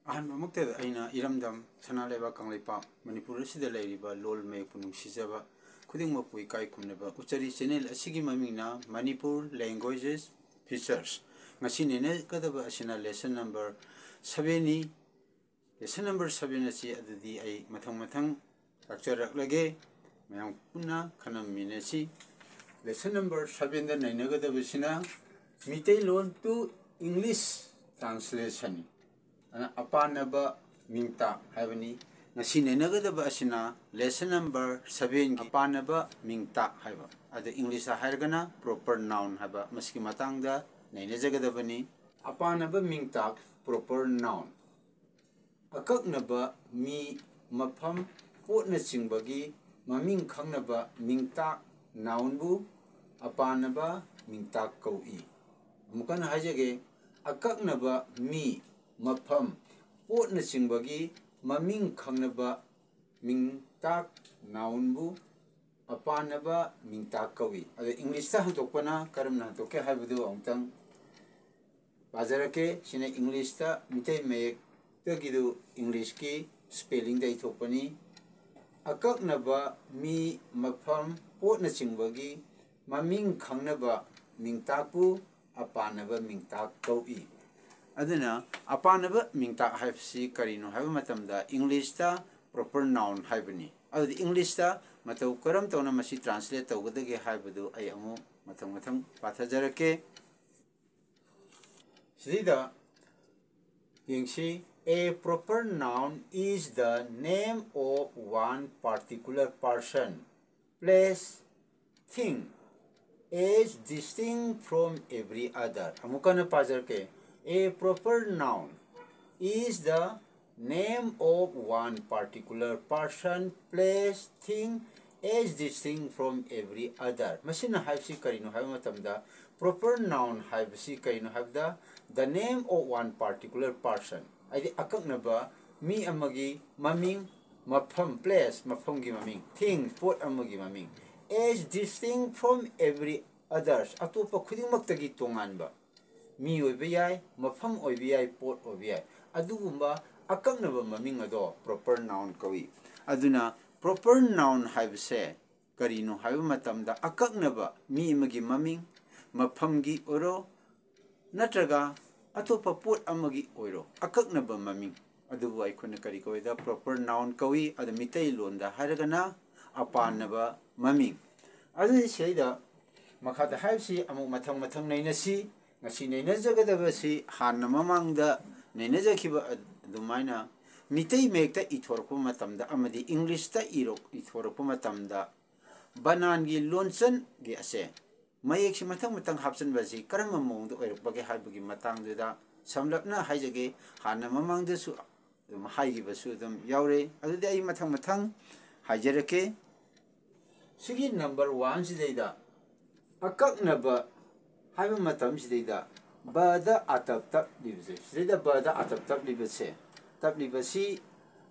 ꯑꯍꯥꯟꯕꯃꯛꯇꯗ ꯑꯩꯅ ꯏꯔꯝꯗꯝ ꯁꯅꯥꯂꯩꯕꯥꯛ ꯀꯪꯂꯩꯄꯥꯛ ꯃꯅꯤꯄꯨꯔ ꯑꯁꯤꯗ ꯂꯩꯔꯤꯕ ꯂꯣꯜ ꯃꯌꯦꯛꯄꯨ ꯅꯨꯡꯁꯤꯖꯕ ꯈꯨꯗꯤꯡꯃꯛꯄꯨ ꯏꯀꯥꯏ ꯈꯨꯝꯅꯕ ꯎꯠꯆꯔꯤ꯫ ꯆꯦꯅꯦꯜ ꯑꯁꯤꯒꯤ ꯃꯃꯤꯡꯅ ꯃꯅꯤꯄꯨꯔ ꯂꯦꯡꯒ꯭ꯋꯦꯖꯦꯁ ꯐꯤꯆꯔꯁ꯫ ꯉꯁꯤ ꯅꯩꯅꯒꯗꯕ ꯑꯁꯤꯅ ꯂꯦꯁꯟ ꯅꯝꯕꯔ 7ꯅꯤ꯫ ꯂꯦꯁꯟ ꯅꯝꯕꯔ 7 ꯑꯁꯤ ꯑꯗꯨꯗꯤ ꯑꯩ ꯃꯊꯪ ꯇꯥꯛꯆꯔꯛꯂꯒꯦ, ꯃꯌꯥꯝ ꯄꯨꯟꯅ ꯈꯟꯅꯃꯤꯟꯅꯁꯤ꯫ ꯂꯦꯁꯟ ꯅꯝꯕꯔ 7ꯗ ꯅꯩꯅꯒꯗꯕꯁꯤꯅ ꯃꯤꯇꯩꯂꯣꯟ ꯇꯨ ꯏꯪꯂꯤꯁ ꯇ꯭ꯔꯥꯟꯁꯂꯦꯁꯟ ꯑꯄꯥꯅꯕ ꯃꯤꯡꯇꯥꯛ ꯍꯥꯏꯕꯅꯤ꯫ ꯉꯁꯤ ꯅꯩꯅꯒꯗꯕ ꯑꯁꯤꯅ ꯂꯦꯁꯟ ꯅꯝꯕꯔ 7ꯒꯤ ꯑꯄꯥꯅꯕ ꯃꯤꯡꯇꯥꯛ ꯍꯥꯏꯕ ꯑꯗ ꯏꯪꯂꯤꯁꯇ ꯍꯥꯏꯔꯒꯅ ꯄ꯭ꯔꯣꯄꯔ ꯅꯥꯎꯟ ꯍꯥꯏꯕ ꯃꯁꯤꯒꯤ ꯃꯇꯥꯡꯗ ꯅꯩꯅꯖꯒꯗꯕꯅꯤ꯫ ꯑꯄꯥꯅꯕ ꯃꯤꯡꯇꯥꯛ ꯄ꯭ꯔꯣꯄꯔ ꯅꯥꯎꯟ ꯑꯀꯛꯅꯕ ꯃꯤ, ꯃꯐꯝ, ꯄꯣꯠꯅꯆꯤꯡꯕꯒꯤ ꯃꯃꯤꯡ ꯈꯪꯅꯕ ꯃꯤꯡꯇꯥꯛ ꯅꯥꯎꯟꯕꯨ ꯑꯄꯥꯅꯕ ꯃꯤꯡꯇꯥꯛ ꯀꯧꯏ꯫ ꯑꯃꯨꯛ ꯍꯟꯅ ꯍꯥꯏꯖꯒꯦ, ꯑꯀꯛꯅꯕ ꯃꯤ, ꯃꯐꯝ, ꯄꯣꯠꯅꯆꯤꯡꯕꯒꯤ ꯃꯃꯤꯡ ꯈꯪꯅꯕ ꯃꯤꯡꯇꯥꯛ ꯅꯥꯎꯟꯕꯨ ꯑꯄꯥꯅꯕ ꯃꯤꯡꯇꯥꯛ ꯀꯧꯏ꯫ ꯑꯗ ꯏꯪꯂꯤꯁꯇ ꯍꯟꯗꯣꯛꯄꯅ ꯀꯔꯝꯅ ꯍꯟꯗꯣꯛꯀꯦ ꯍꯥꯏꯕꯗꯨ ꯑꯃꯨꯛꯇꯪ ꯄꯥꯖꯔꯛꯀꯦ꯫ ꯁꯤꯅ ꯏꯪꯂꯤꯁꯇ ꯃꯤꯇꯩ ꯃꯌꯦꯛꯇꯒꯤꯗꯨ ꯏꯪꯂꯤꯁꯀꯤ ꯁ꯭ꯄꯦꯂꯤꯡꯗ ꯏꯊꯣꯛꯄꯅꯤ꯫ ꯑꯀꯛꯅꯕ ꯃꯤ, ꯃꯐꯝ, ꯄꯣꯠꯅꯆꯤꯡꯕꯒꯤ ꯃꯃꯤꯡ ꯈꯪꯅꯕ ꯃꯤꯡꯇꯥꯛꯄꯨ ꯑꯄꯥꯅꯕ ꯃꯤꯡꯇꯥꯛ ꯀꯧꯏ꯫ ꯑꯗꯨꯅ ꯑꯄꯥꯅꯕ ꯃꯤꯡꯇꯥꯛ ꯍꯥꯏꯕꯁꯤ ꯀꯔꯤꯅꯣ ꯍꯥꯏꯕ ꯃꯇꯝꯗ ꯏꯪꯂꯤꯁꯇ ꯄ꯭ꯔꯣꯄꯔ ꯅꯥꯎꯟ ꯍꯥꯏꯕꯅꯤ꯫ ꯑꯗꯨꯗꯤ ꯏꯪꯂꯤꯁꯇ ꯃꯇꯧ ꯀꯔꯝ ꯇꯧꯅ ꯃꯁꯤ ꯇ꯭ꯔꯥꯟꯁꯂꯦꯠ ꯇꯧꯒꯗꯒꯦ ꯍꯥꯏꯕꯗꯨ ꯑꯩ ꯑꯃꯨꯛ ꯃꯊꯪ ꯄꯥꯊꯖꯔꯛꯀꯦ꯫ ꯁꯤꯗꯩꯗ ꯌꯦꯡꯁꯤ꯫ A proper noun is the name of one particular person, place, thing, as distinct from every other. ꯑꯃꯨꯛ ꯍꯟꯅ ꯄꯥꯖꯔꯛꯀꯦ꯫ A proper noun is the name of one particular person, place, thing, as distinct from every other. ꯃꯁꯤꯅ ꯍꯥꯏꯕꯁꯤ ꯀꯔꯤꯅꯣ ꯍꯥꯏꯕ ꯃꯇꯝꯗ proper noun ꯍꯥꯏꯕꯁꯤ ꯀꯔꯤꯅꯣ ꯍꯥꯏꯕꯗ the name of one particular person ꯍꯥꯏꯗꯤ ꯑꯀꯛꯅꯕ ꯃꯤ ꯑꯃꯒꯤ ꯃꯃꯤꯡ, ꯃꯐꯝ place ꯃꯐꯝꯒꯤ ꯃꯃꯤꯡ, thing ꯄꯣꯠ ꯑꯃꯒꯤ ꯃꯃꯤꯡ, as distinct from every others ꯑꯇꯣꯞꯄ ꯈꯨꯗꯤꯡꯃꯛꯇꯒꯤ ꯇꯣꯉꯥꯟꯕ ꯃꯤ ꯑꯣꯏꯕ ꯌꯥꯏ, ꯃꯐꯝ ꯑꯣꯏꯕ ꯌꯥꯏ, ꯄꯣꯠ ꯑꯣꯏꯕ ꯌꯥꯏ, ꯑꯗꯨꯒꯨꯝꯕ ꯑꯀꯛꯅꯕ ꯃꯃꯤꯡ ꯑꯗꯣ proper noun ꯀꯧꯏ꯫ ꯑꯗꯨꯅ proper noun ꯍꯥꯏꯕꯁꯦ ꯀꯔꯤꯅꯣ ꯍꯥꯏꯕ ꯃꯇꯝꯗ ꯑꯀꯛꯅꯕ ꯃꯤ ꯑꯃꯒꯤ ꯃꯃꯤꯡ, ꯃꯐꯝꯒꯤ ꯑꯣꯏꯔꯣ ꯅꯠꯇ꯭ꯔꯒ ꯑꯇꯣꯞꯄ ꯄꯣꯠ ꯑꯃꯒꯤ ꯑꯣꯏꯔꯣ ꯑꯀꯛꯅꯕ ꯃꯃꯤꯡ ꯑꯗꯨꯕꯨ ꯑꯩꯈꯣꯏꯅ ꯀꯔꯤ ꯀꯧꯏꯗ ꯄ꯭ꯔꯣꯄꯔ ꯅꯥꯎꯟ ꯀꯧꯏ꯫ ꯑꯗ ꯃꯤꯇꯩꯂꯣꯟꯗ ꯍꯥꯏꯔꯒꯅ ꯑꯄꯥꯅꯕ ꯃꯃꯤꯡ꯫ ꯑꯗꯨꯗꯤ ꯁꯤꯗꯩꯗ ꯃꯈꯥꯗ ꯍꯥꯏꯕꯁꯤ ꯑꯃꯨꯛ ꯃꯊꯪ ꯅꯩꯅꯁꯤ꯫ ꯉꯁꯤ ꯅꯩꯅꯖꯒꯗꯕꯁꯤ ꯍꯥꯟꯅ ꯃꯃꯥꯡꯗ ꯅꯩꯅꯖꯈꯤꯕ ꯑꯗꯨꯃꯥꯏꯅ ꯃꯤꯇꯩ ꯃꯌꯦꯛꯇ ꯏꯊꯣꯔꯛꯄ ꯃꯇꯝꯗ ꯑꯃꯗꯤ ꯏꯪꯂꯤꯁꯇ ꯏꯊꯣꯔꯛꯄ ꯃꯇꯝꯗ ꯕꯅꯥꯟꯒꯤ ꯂꯣꯟꯆꯟꯒꯤ ꯑꯁꯦ ꯃꯌꯦꯛꯁꯤ ꯃꯊꯪ ꯍꯥꯞꯆꯤꯟꯕꯁꯤ ꯀꯔꯝꯕ ꯃꯑꯣꯡꯗ ꯑꯣꯏꯔꯛꯄꯒꯦ ꯍꯥꯏꯕꯒꯤ ꯃꯇꯥꯡꯗꯨꯗ ꯁꯝꯂꯞꯅ ꯍꯥꯏꯖꯒꯦ꯫ ꯍꯥꯟꯅ ꯃꯃꯥꯡꯗꯁꯨ ꯑꯗꯨꯝ ꯍꯥꯏꯈꯤꯕꯁꯨ ꯑꯗꯨꯝ ꯌꯥꯎꯔꯦ꯫ ꯑꯗꯨꯗꯤ ꯑꯩ ꯃꯊꯪ ꯍꯥꯏꯖꯔꯛꯀꯦ꯫ ꯁꯤꯒꯤ ꯅꯝꯕꯔ 1 ꯁꯤꯗꯩꯗ ꯑꯀꯛꯅꯕ ꯍꯥꯏꯕ ꯃꯇꯝꯁꯤꯗꯩꯗ ꯕꯗ ꯑꯇꯞ ꯇꯞꯂꯤꯕꯁꯦ ꯁꯤꯗꯩꯗ ꯕꯗ ꯑꯇꯞ ꯇꯞꯂꯤꯕꯁꯤ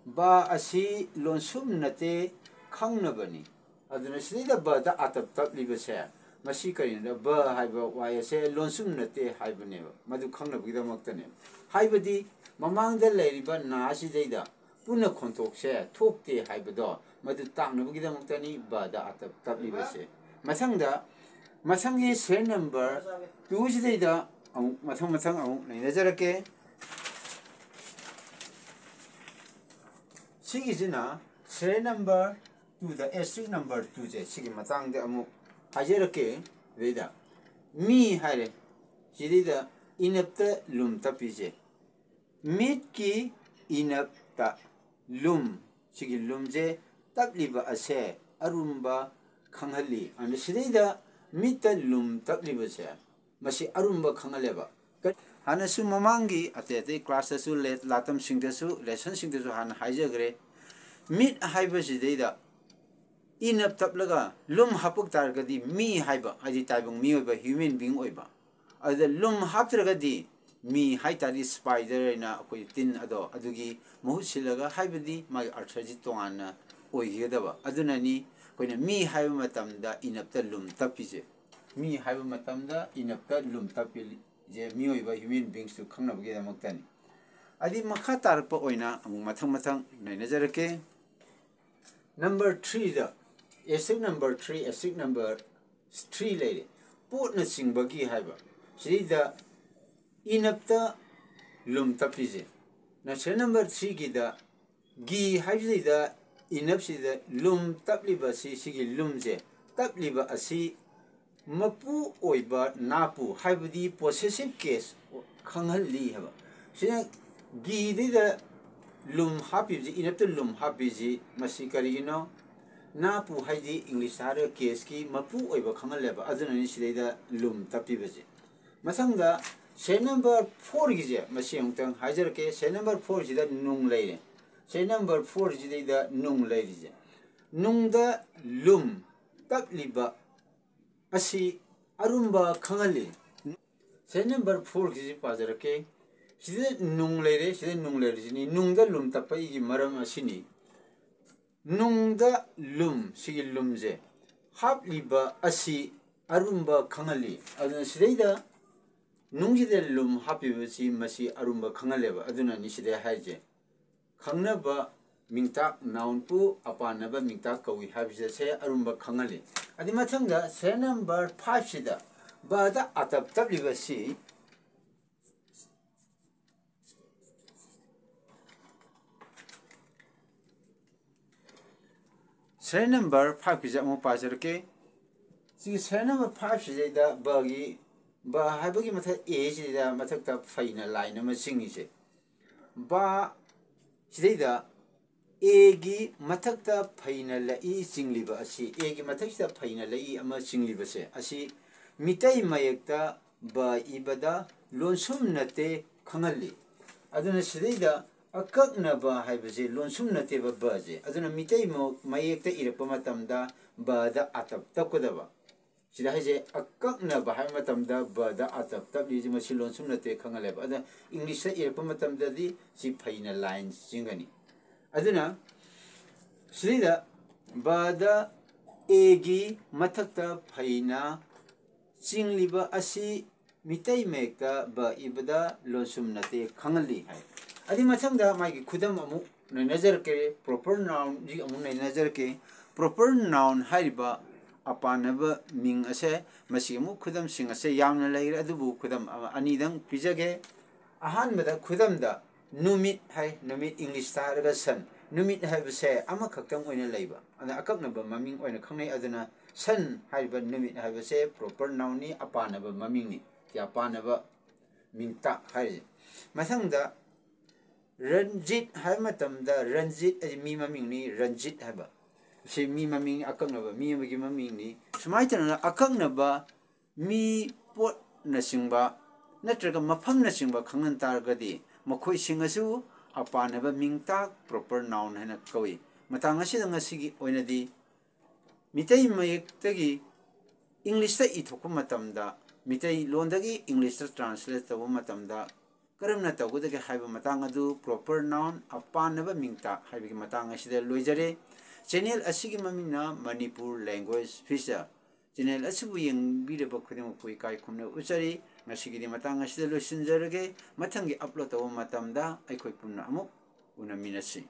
ꯕ ꯑꯁꯤ ꯂꯣꯟꯁꯨꯝ ꯅꯠꯇꯦ ꯈꯪꯅꯕꯅꯤ꯫ ꯑꯗꯨꯅ ꯁꯤꯗꯩꯗ ꯕꯗ ꯑꯇꯞ ꯇꯞꯂꯤꯕꯁꯦ ꯃꯁꯤ ꯀꯔꯤꯅꯣ ꯕ ꯍꯥꯏꯕ ꯋꯥꯍꯩ ꯑꯁꯦ ꯂꯣꯟꯁꯨꯝ ꯅꯠꯇꯦ ꯍꯥꯏꯕꯅꯦꯕ, ꯃꯗꯨ ꯈꯪꯅꯕꯒꯤꯗꯃꯛꯇꯅꯦꯕ꯫ ꯍꯥꯏꯕꯗꯤ ꯃꯃꯥꯡꯗ ꯂꯩꯔꯤꯕ ꯅꯥꯁꯤꯗꯩꯗ ꯄꯨꯟꯅ ꯈꯣꯟꯊꯣꯛꯁꯦ ꯊꯣꯛꯇꯦ ꯍꯥꯏꯕꯗꯣ ꯃꯗꯨ ꯇꯥꯛꯅꯕꯒꯤꯗꯃꯛꯇꯅꯤ ꯕꯗ ꯑꯇꯞ ꯇꯞꯂꯤꯕꯁꯦ꯫ ꯃꯊꯪꯒꯤ ꯁꯦꯔꯤꯌꯦꯜ ꯅꯝꯕꯔ 2 ꯁꯤꯗꯩꯗ ꯑꯃꯨꯛ ꯃꯊꯪ ꯑꯃꯨꯛ ꯅꯩꯅꯖꯔꯛꯀꯦ꯫ ꯁꯤꯒꯤꯁꯤꯅ ꯁꯦꯔꯤꯌꯦꯜ ꯅꯝꯕꯔ 2ꯗ ꯑꯦꯁꯇ꯭ꯔꯤꯛ ꯅꯝꯕꯔ 2ꯁꯦ ꯁꯤꯒꯤ ꯃꯇꯥꯡꯗ ꯑꯃꯨꯛ ꯍꯥꯏꯖꯔꯛꯀꯦ꯫ ꯁꯤꯗꯩꯗ ꯃꯤ ꯍꯥꯏꯔꯦ, ꯁꯤꯗꯩꯗ ꯏꯅꯞꯇ ꯂꯨꯝ ꯇꯞꯄꯤꯁꯦ ꯃꯤꯠꯀꯤ ꯏꯅꯞꯇ ꯂꯨꯝ, ꯁꯤꯒꯤ ꯂꯨꯝꯁꯦ ꯇꯞꯂꯤꯕ ꯑꯁꯦ ꯑꯔꯨꯝꯕ ꯈꯪꯍꯜꯂꯤ꯫ ꯑꯗꯨ ꯁꯤꯗꯩꯗ ꯃꯤꯠꯇ ꯂꯨꯝ ꯇꯞꯂꯤꯕꯁꯦ ꯃꯁꯤ ꯑꯔꯨꯝꯕ ꯈꯪꯍꯜꯂꯦꯕ꯫ ꯍꯥꯟꯅꯁꯨ ꯃꯃꯥꯡꯒꯤ ꯑꯇꯩ ꯀ꯭ꯂꯥꯁꯇꯁꯨ ꯂꯥꯇꯝꯁꯤꯡꯗꯁꯨ ꯂꯦꯁꯟꯁꯤꯡꯗꯁꯨ ꯍꯥꯟꯅ ꯍꯥꯏꯖꯈ꯭ꯔꯦ꯫ ꯃꯤꯠ ꯍꯥꯏꯕꯁꯤꯗꯩꯗ ꯏꯅꯞ ꯇꯞꯂꯒ ꯂꯨꯝ ꯍꯥꯞꯄꯛ ꯇꯥꯔꯒꯗꯤ ꯃꯤ ꯍꯥꯏꯕ ꯍꯥꯏꯗꯤ ꯇꯥꯏꯕꯪ ꯃꯤꯑꯣꯏꯕ ꯍ꯭ꯌꯨꯃꯦꯟ ꯕꯤꯡ ꯑꯣꯏꯕ, ꯑꯗꯨꯗ ꯂꯨꯝ ꯍꯥꯞꯇ꯭ꯔꯒꯗꯤ ꯃꯤ ꯍꯥꯏꯇꯥꯔꯗꯤ ꯁ꯭ꯄꯥꯏꯗꯔ ꯍꯥꯏꯅ ꯑꯩꯈꯣꯏ ꯇꯤꯟ ꯑꯗꯣ ꯑꯗꯨꯒꯤ ꯃꯍꯨꯠ ꯁꯤꯜꯂꯒ ꯍꯥꯏꯕꯗꯤ ꯃꯥꯒꯤ ꯑꯔꯊꯁꯤ ꯇꯣꯉꯥꯟꯅ ꯑꯣꯏꯒꯗꯕ꯫ ꯑꯗꯨꯅꯅꯤ ꯑꯩꯈꯣꯏꯅ ꯃꯤ ꯍꯥꯏꯕ ꯃꯇꯝꯗ ꯏꯅꯞꯇ ꯂꯨꯝ ꯇꯞꯄꯤꯁꯦ꯫ ꯃꯤ ꯍꯥꯏꯕ ꯃꯇꯝꯗ ꯏꯅꯞꯇ ꯂꯨꯝ ꯇꯞꯄꯤꯁꯦ ꯃꯤꯑꯣꯏꯕ human ꯕꯤꯡꯁꯇꯨ ꯈꯪꯅꯕꯒꯤꯗꯃꯛꯇꯅꯤ꯫ Adi makha tarpa oina amung mathang mathang nainazarake. Number 3 da acid number 3 acid number 3 lady put na singbagi haiba sida inapta lum tapije na se number 3 gi da gi haibji da inap sida lum tapliba sigi lumje tapliba asi mapu oiba napu haibdi possessive case khanghali haba sina gi da lum happy inapta lum happy masi karigino napu haidi English hara case ki mapu oiba khangaleba aduna ni sideda lum tapibaje masangda se number 4 gije masi ongtang hajar ke se number 4 jida nung leire se number 4 jida nung leire nung da lum tapliba asi arumba khangali se number 4 gije pajar ke sida nung leire jini nung da lum tapai gi maram asini nung da lum sigi lumje hap liba asi arumba khangali aduna sideda nung jida lum happy basi masi arumba khangaleba aduna ni sida haije khangnaba mingta noun pu apanaba mingta kawi habje se arumba khangali adi mathangda se number 5 sida bada atap tap liba si se number 5 is mo pajar ke si se number 5 is da bagi ba habagi matha a is da mathak ta faina line ma singi se ba sidida a gi mathak ta faina la i singli ba asi a gi mathak ta faina la i ama singli ba se asi mitai mayekta ba ibada lonsum nate khangali aduna sidida akaknaba haibase lonsum nate ba baje aduna mitai mo mayekta irakpa matamda ba da atap takudaba sida haije akaknaba hai matamda ba da atap tabli ji masi lonsum nate khangaleba ada english sa irakpa matamda di si phaina lines singani aduna sida ba da egi mathakta phaina singliba asi mitai mekta ba ibada lonsum nate khangali hai adi mathangda mai khudam amu nazar ke proper noun ji amu nazar ke proper noun haiba apanaba ming ase masi amu khudam sing ase yamna leir adubu khudam ani dang pijage ahan bada khudam da numit hai numit english taraga san numit haiba se ama khaktang oina leiba ana akaknaba maming oina khangnai aduna san haiba numit haiba se proper noun ni apanaba maming ni ya apanaba mingta hai mathangda Ranjit hai matamda Ranjit ay mi maming ni Ranjit haba si mi maming akaknaba mi magi maming ni sumaitana akaknaba mi pot na singba natraga mafam na singba khangnan targadi makhoi singasu apanaba mingta proper noun hana kawi matang asida ngasigi oinadi mitai mayektagi English ta ithokpa matamda mitai londagi English ta translate tabu matamda karamna tawudage haiba matang adu proper noun apanaba mingta haibigi matang asida loijare channel asigi mamina Manipur language feature channel asibu yengbireba khudem pui kai khumna uchari ngasigi di matang asida loisinjarage mathangi upload tawu matamda aikhoi punna amuk unaminasi